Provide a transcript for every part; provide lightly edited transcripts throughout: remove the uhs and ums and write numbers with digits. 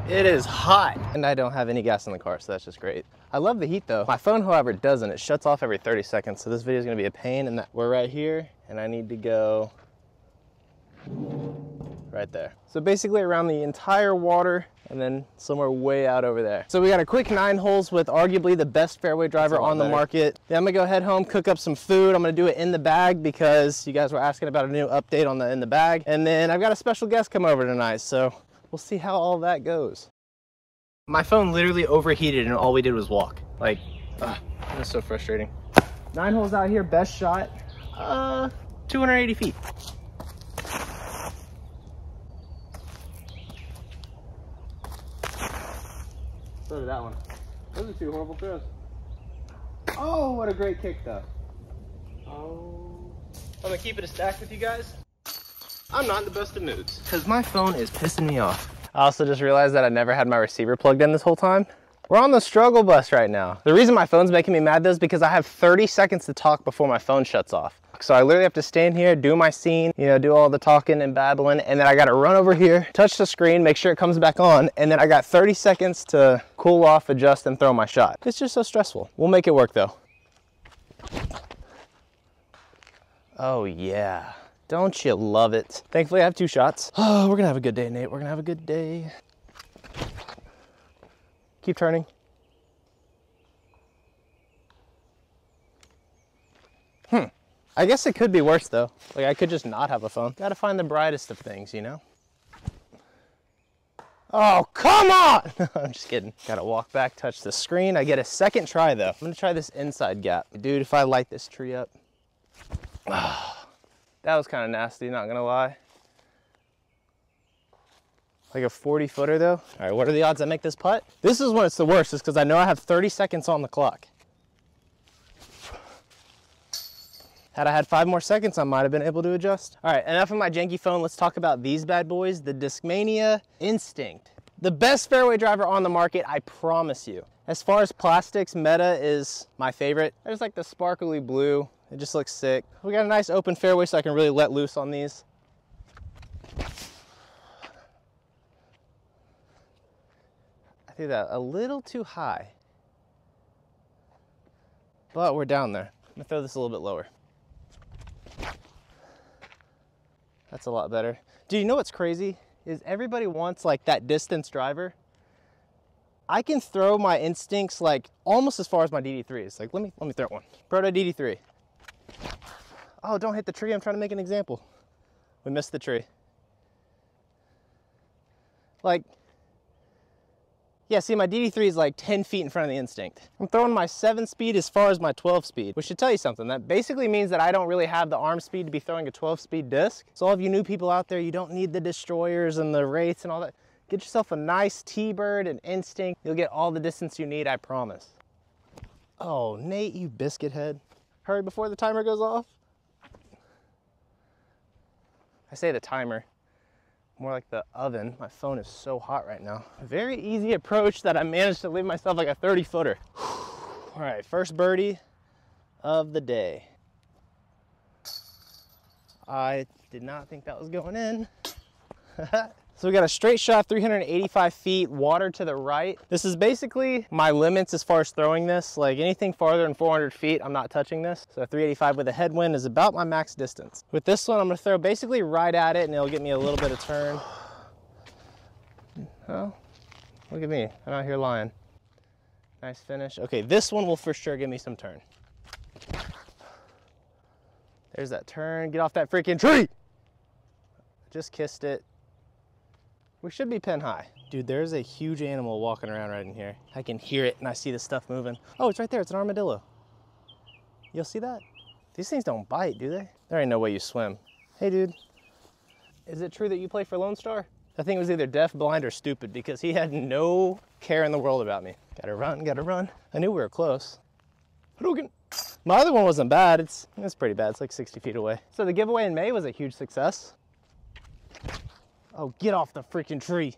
It is hot. And I don't have any gas in the car, so that's just great. I love the heat though. My phone, however, doesn't. It shuts off every 30 seconds, so this video is gonna be a pain, and that we're right here, and I need to go right there. So basically around the entire water, and then somewhere way out over there. So we got a quick 9 holes with arguably the best fairway driver on the market. Then I'm gonna go head home, cook up some food. I'm gonna do it in the bag because you guys were asking about a new update on the in the bag. And then I've got a special guest come over tonight, so we'll see how all that goes. My phone literally overheated and all we did was walk. Like, it was so frustrating. 9 holes out here, best shot, 280 feet. So did that one. Those are 2 horrible throws. Oh, what a great kick though. Oh. I'm gonna keep it a stack with you guys. I'm not in the best of moods because my phone is pissing me off. I also just realized that I never had my receiver plugged in this whole time. We're on the struggle bus right now. The reason my phone's making me mad though is because I have 30 seconds to talk before my phone shuts off. So I literally have to stand here, do my scene, you know, do all the talking and babbling, and then I gotta run over here, touch the screen, make sure it comes back on, and then I got 30 seconds to cool off, adjust, and throw my shot. It's just so stressful. We'll make it work though. Oh yeah, don't you love it? Thankfully I have 2 shots. Oh, we're gonna have a good day, Nate. We're gonna have a good day. Keep turning. I guess it could be worse though. Like I could just not have a phone. Gotta find the brightest of things, you know? Oh, come on! I'm just kidding. Gotta walk back, touch the screen. I get a second try though. I'm gonna try this inside gap. Dude, if I light this tree up. That was kind of nasty, not gonna lie. Like a 40 footer though. All right, what are the odds I make this putt? This is when it's the worst, is because I know I have 30 seconds on the clock. Had I had 5 more seconds, I might have been able to adjust. All right, enough of my janky phone. Let's talk about these bad boys, the Discmania Instinct. The best fairway driver on the market, I promise you. As far as plastics, Meta is my favorite. I just like the sparkly blue. It just looks sick. We got a nice open fairway so I can really let loose on these. I threw that a little too high, but we're down there. I'm gonna throw this a little bit lower. That's a lot better. Do you know what's crazy? Is everybody wants like that distance driver. I can throw my instincts like almost as far as my DD3s. Like let me throw one. Proto DD3. Oh, don't hit the tree. I'm trying to make an example. We missed the tree. Like, yeah, see my DD3 is like 10 feet in front of the Instinct. I'm throwing my 7 speed as far as my 12 speed, which should tell you something. That basically means that I don't really have the arm speed to be throwing a 12 speed disc. So all of you new people out there, you don't need the destroyers and the wraiths and all that. Get yourself a nice T-Bird and Instinct. You'll get all the distance you need, I promise. Oh, Nate, you biscuit head. Hurry before the timer goes off. I say the timer. More like the oven. My phone is so hot right now. A very easy approach that I managed to leave myself like a 30 footer. All right, first birdie of the day. I did not think that was going in. So we got a straight shot, 385 feet, water to the right. This is basically my limits as far as throwing this. Like anything farther than 400 feet, I'm not touching this. So 385 with a headwind is about my max distance. With this one, I'm gonna throw basically right at it and it'll get me a little bit of turn. Oh, look at me, I'm out here lying. Nice finish. Okay, this one will for sure give me some turn. There's that turn, get off that freaking tree. Just kissed it. We should be pin high. Dude, there's a huge animal walking around right in here. I can hear it and I see the stuff moving. Oh, it's right there, it's an armadillo. You'll see that? These things don't bite, do they? There ain't no way you swim. Hey dude, is it true that you play for Lone Star? I think it was either deaf, blind, or stupid because he had no care in the world about me. Gotta run, gotta run. I knew we were close. Hadouken. My other one wasn't bad, it's pretty bad, it's like 60 feet away. So the giveaway in May was a huge success. Oh, get off the freaking tree.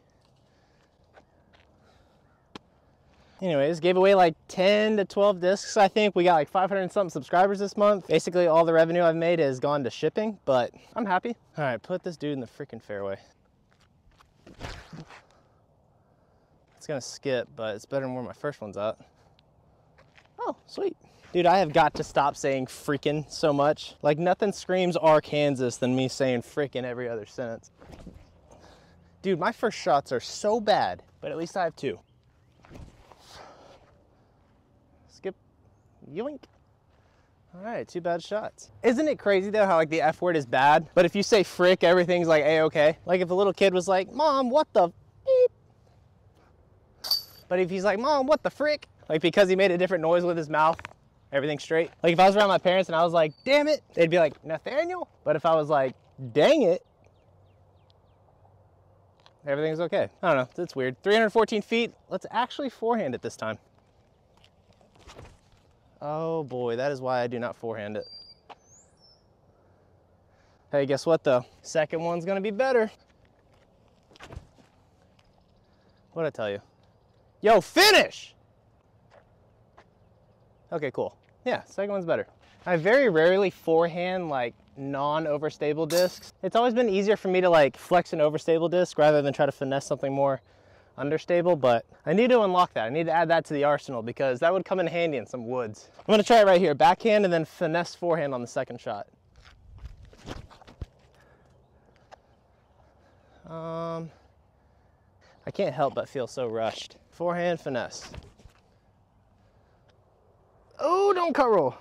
Anyways, gave away like 10 to 12 discs, I think. We got like 500 and something subscribers this month. Basically, all the revenue I've made has gone to shipping, but I'm happy. All right, put this dude in the freaking fairway. It's gonna skip, but it's better than where my first one's at. Oh, sweet. Dude, I have got to stop saying freaking so much. Like, nothing screams Arkansas than me saying freaking every other sentence. Dude, my first shots are so bad, but at least I have 2. Skip, yoink. All right, 2 bad shots. Isn't it crazy though how like the F word is bad, but if you say frick, everything's like A-okay? Like if a little kid was like, Mom, what the beep? But if he's like, Mom, what the frick? Like because he made a different noise with his mouth, everything's straight. Like if I was around my parents and I was like, damn it, they'd be like, Nathaniel? But if I was like, dang it, everything's okay. I don't know, it's weird. 314 feet, let's actually forehand it this time. Oh boy, that is why I do not forehand it. Hey, guess what though? Second one's gonna be better. What'd I tell you? Yo, finish! Okay, cool. Yeah, second one's better. I very rarely forehand like non-overstable discs. It's always been easier for me to like flex an overstable disc rather than try to finesse something more understable, but I need to unlock that. I need to add that to the arsenal because that would come in handy in some woods. I'm gonna try it right here, backhand and then finesse forehand on the second shot. I can't help but feel so rushed. Forehand, finesse. Oh, don't cut roll.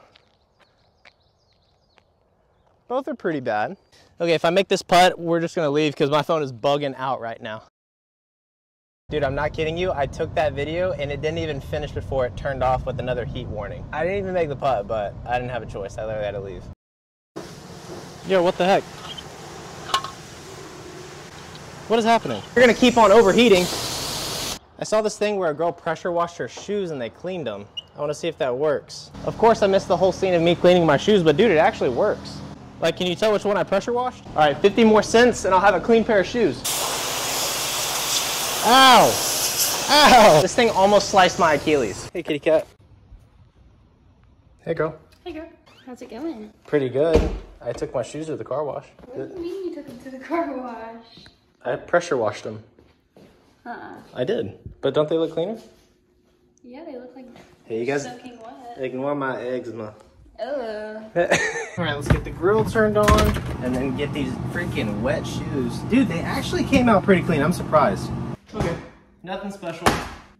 Both are pretty bad. Okay, if I make this putt, we're just gonna leave because my phone is bugging out right now. Dude, I'm not kidding you. I took that video and it didn't even finish before it turned off with another heat warning. I didn't even make the putt, but I didn't have a choice. I literally had to leave. Yo, what the heck? What is happening? You're gonna keep on overheating. I saw this thing where a girl pressure washed her shoes and they cleaned them. I wanna see if that works. Of course, I missed the whole scene of me cleaning my shoes, but dude, it actually works. Like, can you tell which one I pressure washed? All right, 50 more cents and I'll have a clean pair of shoes. Ow! Ow! This thing almost sliced my Achilles. Hey, kitty cat. Hey, girl. Hey, girl. How's it going? Pretty good. I took my shoes to the car wash. What do you mean you took them to the car wash? I pressure washed them. I did. But don't they look cleaner? Yeah, they look like Hey, you guys soaking wet. ignore my eczema. Oh. All right, let's get the grill turned on and then get these freaking wet shoes. Dude, they actually came out pretty clean. I'm surprised. Okay, nothing special,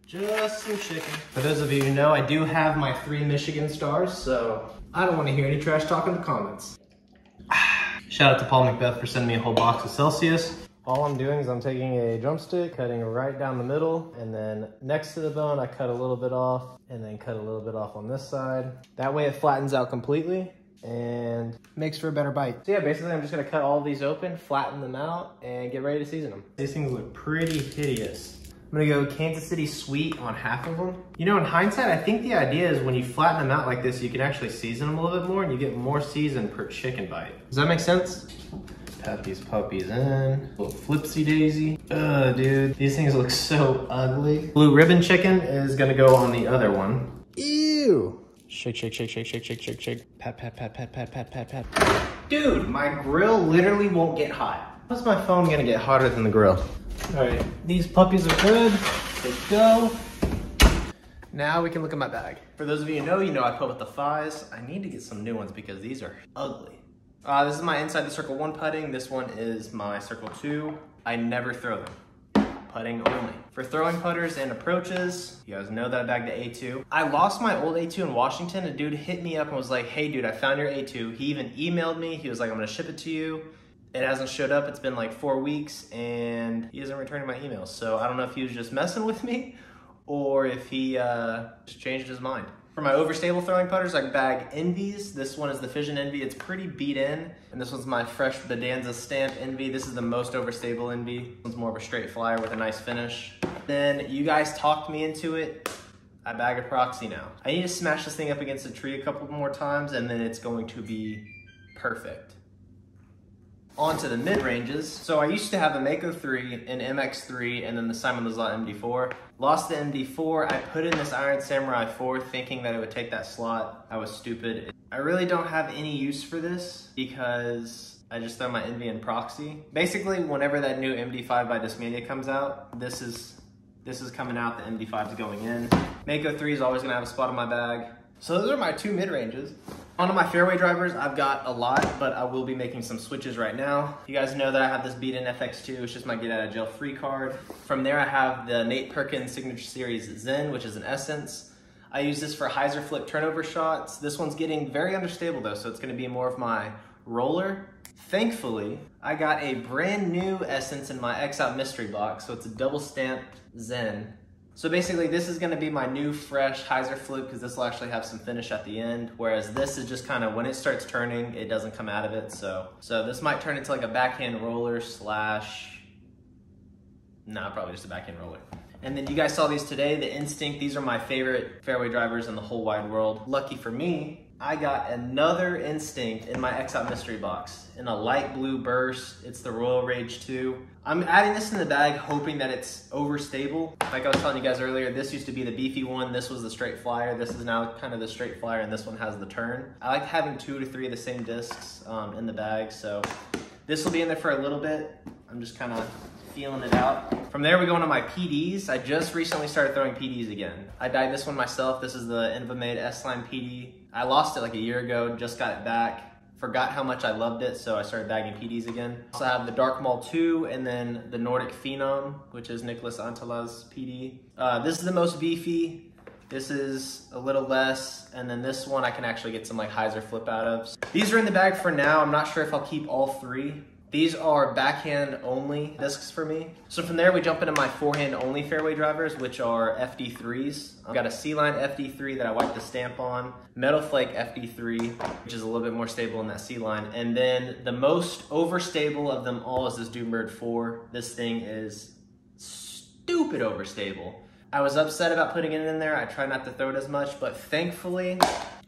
just some chicken. For those of you who know, I do have my 3 Michigan stars, so I don't want to hear any trash talk in the comments. Shout out to Paul Macbeth for sending me a whole box of Celsius. All I'm doing is I'm taking a drumstick, cutting it right down the middle, and then next to the bone, I cut a little bit off, and then cut a little bit off on this side. That way it flattens out completely and makes for a better bite. So yeah, basically I'm just gonna cut all these open, flatten them out, and get ready to season them. These things look pretty hideous. I'm gonna go Kansas City sweet on half of them. You know, in hindsight, I think the idea is when you flatten them out like this, you can actually season them a little bit more and you get more season per chicken bite. Does that make sense? Pat these puppies in. Little flipsy daisy. Ugh, dude. These things look so ugly. Blue ribbon chicken is gonna go on the other one. Ew. Shake, shake, shake, shake, shake, shake, shake, shake. Pat, pat, pat, pat, pat, pat, pat, pat. Dude, my grill literally won't get hot. How's my phone gonna get hotter than the grill? All right, these puppies are good. Let's go. Now we can look at my bag. For those of you who know, you know I put with the thighs. I need to get some new ones because these are ugly. This is my inside the circle 1 putting. This one is my circle 2. I never throw them. Putting only. For throwing putters and approaches, you guys know that I bagged the A2. I lost my old A2 in Washington. A dude hit me up and was like, hey dude, I found your A2. He even emailed me. He was like, I'm gonna ship it to you. It hasn't showed up. It's been like 4 weeks and he isn't returning my emails. So I don't know if he was just messing with me or if he just changed his mind. For my overstable throwing putters, I bag Envies. This one is the Fission Envy. It's pretty beat in. And this one's my fresh Bedanza stamp Envy. This is the most overstable Envy. This one's more of a straight flyer with a nice finish. Then you guys talked me into it. I bag a Proxy now. I need to smash this thing up against a tree a couple more times and then it's going to be perfect. On to the mid-ranges. So I used to have a Mako 3, an MX3, and then the Simon Lizotte MD4. Lost the MD4, I put in this Iron Samurai 4 thinking that it would take that slot. I was stupid. I really don't have any use for this because I just throw my Envy in Proxy. Basically, whenever that new MD5 by Discmania comes out, this is This is coming out, the MD5 is going in. Mako 3 is always gonna have a spot on my bag. So those are my two mid-ranges. Onto my fairway drivers, I've got a lot, but I will be making some switches right now. You guys know that I have this beat-in FX2, it's just my get out of jail free card. From there I have the Nate Perkins Signature Series Zen, which is an Essence. I use this for hyzer flip turnover shots. This one's getting very understable though, so it's gonna be more of my roller. Thankfully, I got a brand new Essence in my X Out mystery box, so it's a double stamped Zen. So basically this is gonna be my new fresh hyzer flip because this will actually have some finish at the end, whereas this is just kind of when it starts turning, it doesn't come out of it. So this might turn into like a backhand roller slash, nah, probably just a backhand roller. And then you guys saw these today, the Instinct. These are my favorite fairway drivers in the whole wide world. Lucky for me, I got another Instinct in my X Out mystery box in a light blue burst. It's the Royal Rage 2. I'm adding this in the bag hoping that it's overstable. Like I was telling you guys earlier, this used to be the beefy one. This was the straight flyer. This is now kind of the straight flyer, and this one has the turn. I like having 2 to 3 of the same discs in the bag, so this will be in there for a little bit. I'm just kind of feeling it out. From there we go into my PDs. I just recently started throwing PDs again. I dyed this one myself. This is the Invamade S-Line PD. I lost it like a year ago, just got it back. Forgot how much I loved it, so I started bagging PDs again. Also I have the Dark Maul 2 and then the Nordic Phenom, which is Nicholas Antala's PD. This is the most beefy. This is a little less, and then this one I can actually get some like hyzer flip out of. These are in the bag for now. I'm not sure if I'll keep all 3. These are backhand only discs for me. So from there we jump into my forehand only fairway drivers, which are FD3s. I've got a C-Line FD3 that I like to stamp on, Metal Flake FD3, which is a little bit more stable in that C-Line. And then the most overstable of them all is this Doombird 4. This thing is stupid overstable. I was upset about putting it in there. I try not to throw it as much, but thankfully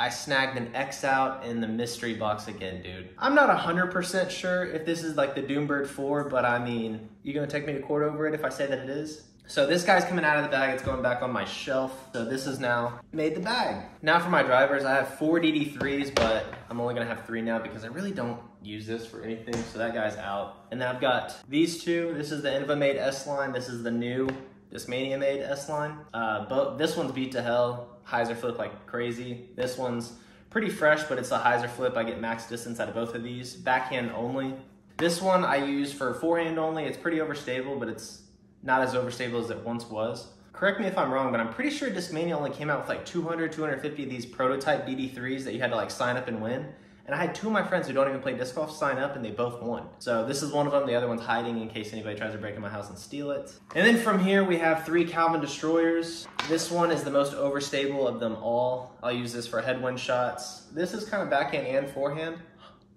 I snagged an X Out in the mystery box again, dude. I'm not 100% sure if this is like the Doombird 4, but I mean, you gonna take me to court over it if I say that it is? So this guy's coming out of the bag, it's going back on my shelf. So this is now made the bag. Now for my drivers, I have 4 DD3s, but I'm only gonna have 3 now because I really don't use this for anything, so that guy's out. And then I've got these 2. This is the Invamade S-Line, this is the new Discmania made S-Line. But this one's beat to hell. Hyzer flip like crazy. This one's pretty fresh, but it's a hyzer flip. I get max distance out of both of these. Backhand only. This one I use for forehand only. It's pretty overstable, but it's not as overstable as it once was. Correct me if I'm wrong, but I'm pretty sure Discmania only came out with like 200, 250 of these prototype DD3s that you had to like sign up and win. And I had 2 of my friends who don't even play disc golf sign up and they both won. So this is one of them, the other one's hiding in case anybody tries to break in my house and steal it. And then from here we have 3 Calvin Destroyers. This one is the most overstable of them all. I'll use this for headwind shots. This is kind of backhand and forehand.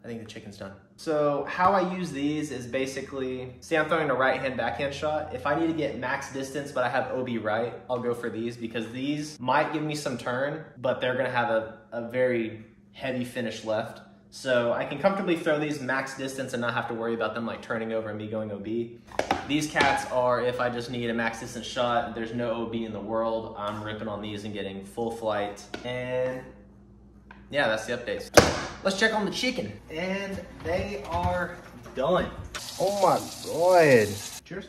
I think the chicken's done. So how I use these is basically, say I'm throwing a right hand backhand shot. If I need to get max distance, but I have OB right, I'll go for these because these might give me some turn, but they're gonna have a very heavy finish left. So I can comfortably throw these max distance and not have to worry about them like turning over and me going OB. These cats are, if I just need a max distance shot, there's no OB in the world, I'm ripping on these and getting full flight. And yeah, that's the updates. Let's check on the chicken. And they are done. Oh my God. Cheers. Cheers.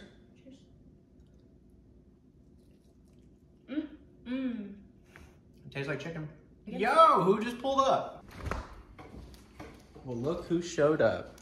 It tastes like chicken. Yo, who just pulled up? Well, look who showed up.